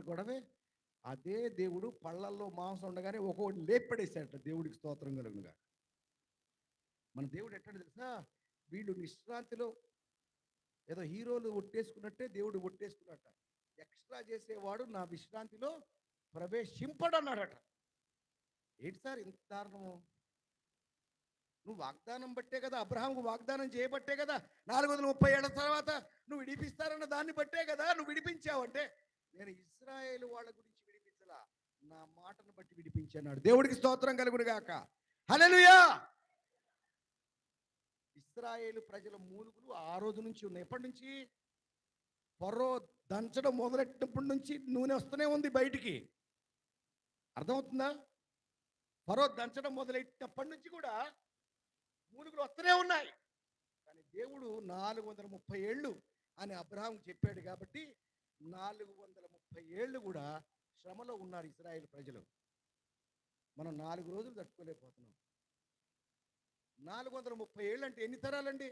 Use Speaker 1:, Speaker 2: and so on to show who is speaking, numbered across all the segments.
Speaker 1: గొడవే. అదే దేవుడు పళ్ళల్లో మాంసం ఉండగానే ఒక్కొక్కటి లేపడేశాడట. దేవుడికి స్తోత్రం కలుగునుగా. మన దేవుడు ఎట్టాడు తెలుసా? వీళ్ళు విశ్రాంతిలో ఏదో హీరోలు ఒట్టేసుకున్నట్టే దేవుడు ఒట్టేసుకున్నట్ట. ఎక్స్ట్రా చేసేవాడు నా విశ్రాంతిలో ప్రవేశింపడన్నాడట. ఏంటి సార్ ఇంత దారుణము? నువ్వు వాగ్దానం బట్టే కదా, అబ్రహాంకు వాగ్దానం చేయబట్టే కదా 430 ఏళ్ల తర్వాత నువ్వు విడిపిస్తారన్న దాన్ని బట్టే కదా నువ్వు విడిపించావంటే, నేను ఇశ్రాయేలు వాళ్ళ గురించి విడిపించలా, నా మాటను బట్టి విడిపించాడు. దేవుడికి స్తోత్రం కలుగునుగాక. హల్లెలూయా. ఇశ్రాయేలు ప్రజల మూలుగులు ఆ రోజు నుంచి ఉన్నాయి. ఎప్పటి నుంచి? ఫరో దంచడం మొదలెట్టినప్పటి నుంచి నూనె వస్తూనే ఉంది బయటికి. అర్థమవుతుందా? ఫరో దంచడం మొదలెట్టినప్పటి నుంచి కూడా మూలుగులు వస్తూనే ఉన్నాయి. కానీ దేవుడు 430 ఏళ్ళు అని అబ్రహాం చెప్పాడు కాబట్టి 430 ఏళ్ళు కూడా శ్రమలో ఉన్నారు ఇశ్రాయేలు ప్రజలు. మనం 4 రోజులు తట్టుకోలేకపోతున్నాం. 430 ఏళ్ళు అంటే ఎన్ని తరాలండి?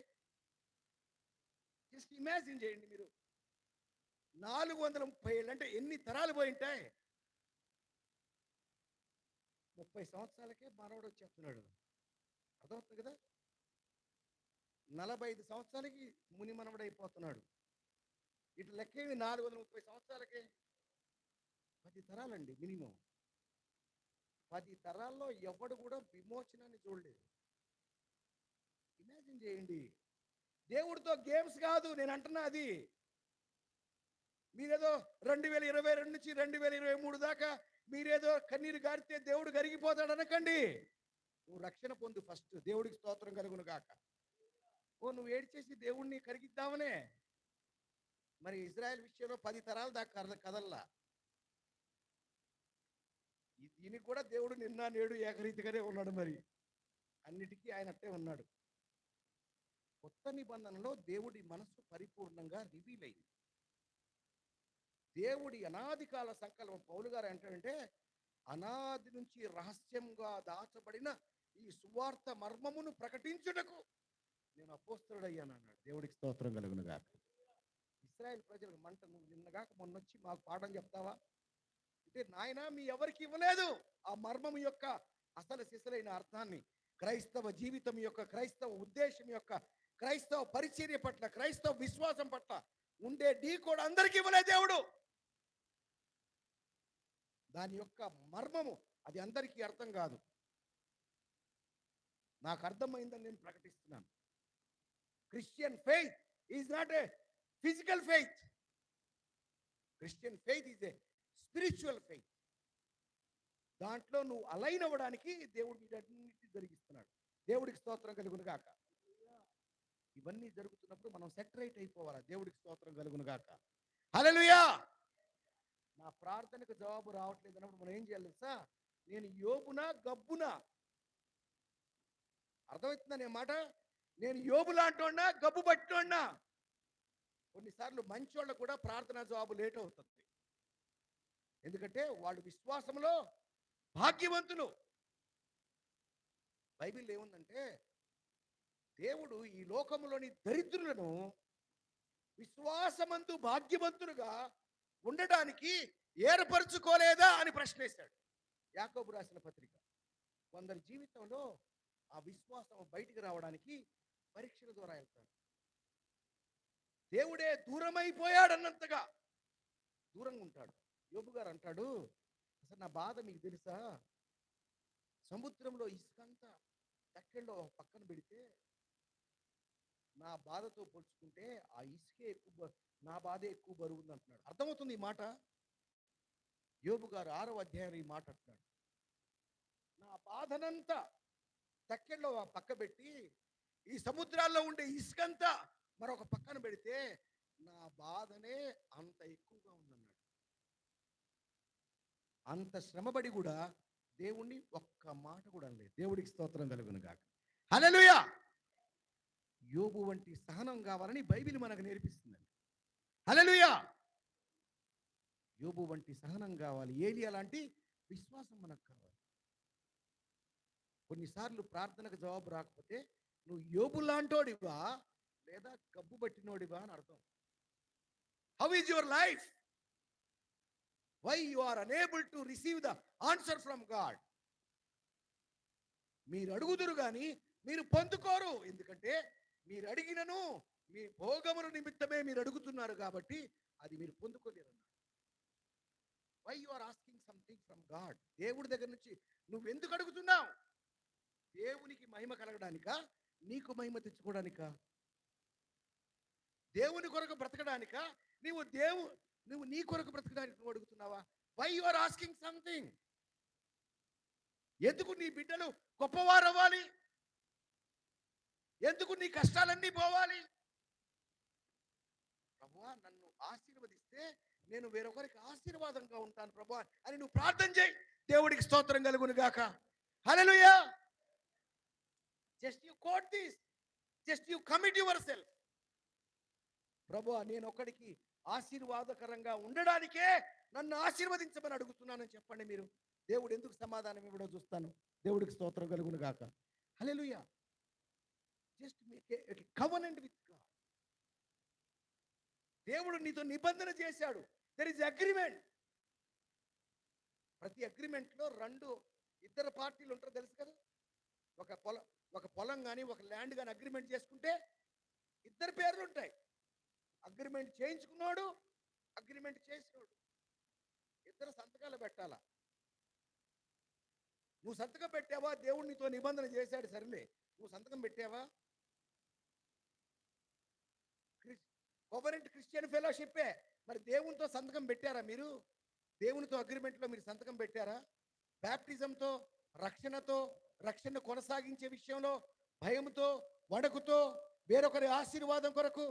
Speaker 1: జస్ట్ ఇమాజిన్ చేయండి మీరు. 430 ఏళ్ళు అంటే ఎన్ని తరాలు పోయి ఉంటాయి? 30 సంవత్సరాలకే మనవడు వచ్చేస్తున్నాడు. అర్థమవుతుంది కదా? 45 సంవత్సరాలకి ముని మనవడు అయిపోతున్నాడు. ఇటు లెక్కేమి 430 సంవత్సరాలకే 10 తరాలండి మినిమం. 10 తరాల్లో ఎవడు కూడా విమోచనాన్ని చూడలేదు. ఇమాజిన్ చేయండి. దేవుడితో గేమ్స్ కాదు నేను అంటున్నా. అది మీరేదో 2022 నుంచి 2023 దాకా మీరేదో కన్నీరు గారితే దేవుడు కరిగిపోతాడు అనకండి. నువ్వు రక్షణ పొందు ఫస్ట్. దేవుడికి స్తోత్రం కలుగును గాక. నువ్వు ఏడ్చేసి దేవుడిని కరిగిద్దామనే. మరి ఇజ్రాయెల్ విషయంలో 10 తరాల దాకా కదల్లా. దీనికి కూడా దేవుడు నిన్న నేడు ఏకరీతిగానే ఉన్నాడు. మరి అన్నిటికీ ఆయన అట్టే ఉన్నాడు. కొత్త నిబంధనలో దేవుడి మనస్సు పరిపూర్ణంగా రివీల్ అయింది. దేవుడి అనాది కాల సంకల్పం. పౌలు గారు ఏంటంటే, అనాది నుంచి రహస్యంగా దాచబడిన ఈ సువార్త మర్మమును ప్రకటించుటకు నేను అపోస్తలుడయ్యానన్నాడు. దేవుడికి స్తోత్రం కలుగును గాక. ఇశ్రాయేల్ ప్రజలకు మంట. నువ్వు నిన్నగాక మొన్నొచ్చి మాకు పాఠం చెప్తావా అంటే, నాయన మీ ఎవరికి ఇవ్వలేదు ఆ మర్మం యొక్క అసలు సిసలైన అర్థాన్ని. క్రైస్తవ జీవితం యొక్క, క్రైస్తవ ఉద్దేశం యొక్క, క్రైస్తవ పరిచర్య పట్ల, క్రైస్తవ విశ్వాసం పట్ల ఉండే ఢీ కూడా అందరికీ ఇవ్వలేదు దేవుడు. దాని యొక్క మర్మము అది అందరికీ అర్థం కాదు. నాకు అర్థమైందని నేను ప్రకటిస్తున్నాను. Christian faith is not a physical faith. Christian faith is a spiritual faith. దాంట్లో నువ్వు అలైన్ అవ్వడానికి దేవుడు వీటన్నిటిని జరిగిస్తున్నాడు. దేవుడికి స్తోత్రం కలుగును గాక. ఇవన్నీ జరుగుతున్నప్పుడు మనం సెటరేట్ అయిపోవాలా. దేవుడికి స్తోత్రం కలుగును గాక. హల్లెలూయా. నా ప్రార్థనకు జవాబు రావట్లేదు అన్నప్పుడు మనం ఏం చేయాలి తెలుసా? నేను యోబునా గబ్బునా? అర్థమవుతుందా నేను మాట? నేను యోబు లాంటోన్నా గబ్బు పట్టినోన్నా? కొన్నిసార్లు మంచోళ్ళకు కూడా ప్రార్థన జవాబు లేట్ అవుతుంది. ఎందుకంటే వాళ్ళు విశ్వాసంలో భాగ్యవంతులు. బైబిల్ ఏముందంటే, దేవుడు ఈ లోకములోని దరిద్రులను విశ్వాసమందు భాగ్యవంతులుగా ఉండడానికి ఏర్పరచుకోలేదా అని ప్రశ్నేశాడు. యాకోబు రాసిన పత్రిక. కొందరి జీవితంలో ఆ విశ్వాసం బయటికి రావడానికి పరీక్షల ద్వారా వెళ్తాడు. దేవుడే దూరమైపోయాడన్నంతగా దూరంగా ఉంటాడు. యోబు గారు అంటాడు, అసలు నా బాధ మీకు తెలుసా? సముద్రంలో ఇసుకంతా తక్కెళ్ళలో పక్కన పెడితే నా బాధతో పోల్చుకుంటే ఆ ఇసుకే ఎక్కువ, నా బాధే ఎక్కువ బరువు ఉంది అంటున్నాడు. అర్థమవుతుంది ఈ మాట? యోబు గారు 6వ అధ్యాయంలో ఈ మాట అంటున్నాడు. నా బాధనంతా తక్కెళ్ళలో పక్క పెట్టి ఈ సముద్రాల్లో ఉండే ఇసుకంతా మరొక పక్కన పెడితే నా బాధనే అంత ఎక్కువగా ఉందన్నాడు. అంత శ్రమపడి కూడా దేవుణ్ణి ఒక్క మాట కూడా అనలేదు. దేవుడికి స్తోత్రం కలుగును గాక. హల్లెలూయా. యోబు వంటి సహనం కావాలని బైబిల్ మనకు నేర్పిస్తుందండి. హల్లెలూయా. యోబు వంటి సహనం కావాలి. ఏలియా లాంటి విశ్వాసం మనకు కావాలి. కొన్నిసార్లు ప్రార్థనకు జవాబు రాకపోతే నువ్వు యోబు లాంటోడివా లేదా గబ్బు పట్టినోడివా అని అర్థం. How is your life? Why you are unable to receive the answer from God. మీరు అడుగుదురు కానీ మీరు పొందుకోరు. ఎందుకంటే మీరు అడిగినను మీ భోగముల నిమిత్తమే మీరు అడుగుతున్నారు కాబట్టి అది మీరు పొందుకోలేరు. Why you are asking something from God. దేవుడి దగ్గర నుంచి నువ్వు ఎందుకు అడుగుతున్నావు? దేవునికి మహిమ కలగడానికా, నీకు మహిమ తెచ్చుకోవడానికా? దేవుని కొరకు బ్రతకడానికా, నువ్వు నీ కొరకు బ్రతకడానికి నువ్వు అడుగుతున్నావా? Why you are asking something. ఎందుకు నీ బిడ్డలు గొప్పవారు అవ్వాలి? ఎందుకు నీ కష్టాలన్నీ పోవాలి? ప్రభువా నన్ను ఆశీర్వదిస్తే నేను వేరొకరికి ఆశీర్వాదంగా ఉంటాను ప్రభువా అని నువ్వు ప్రార్థన చేయి. దేవుడికి స్తోత్రం కలుగును గాక. Hallelujah. Just you quote this, just you commit yourself. ప్రభువా నేను ఒకడికి ఆశీర్వాదకరంగా ఉండడానికే నన్ను ఆశీర్వదించమని అడుగుతున్నానని చెప్పండి మీరు. దేవుడు ఎందుకు సమాధానం ఇవ్వడో చూస్తాను. దేవుడికి స్తోత్రం కలుగును గాక. Hallelujah. Just make a covenant with God. దేవుడు నీతో నిబంధన చేశాడు. There is agreement. ప్రతి అగ్రిమెంట్లో ఇద్దరు పార్టీలు ఉంటారు తెలుసు కదా. ఒక పొలం కానీ ఒక ల్యాండ్ కానీ అగ్రిమెంట్ చేసుకుంటే ఇద్దరు పేర్లు ఉంటాయి. అగ్రిమెంట్ చేయించుకున్నాడు, అగ్రిమెంట్ చేసినోడు. ఇద్దరు సంతకాలు పెట్టాలా. నువ్వు సంతకం పెట్టావా? దేవుడు నీతో నిబంధన చేశాడు సరేలే, నువ్వు సంతకం పెట్టావా? కోవరెంట్ క్రిస్టియన్ ఫెలోషిప్పే. మరి దేవునితో సంతకం పెట్టారా మీరు? దేవునితో అగ్రిమెంట్లో మీరు సంతకం పెట్టారా? బ్యాప్టిజంతో, రక్షణ కొనసాగించే విషయంలో భయంతో, వణకుతో, వేరొకరి ఆశీర్వాదం కొరకు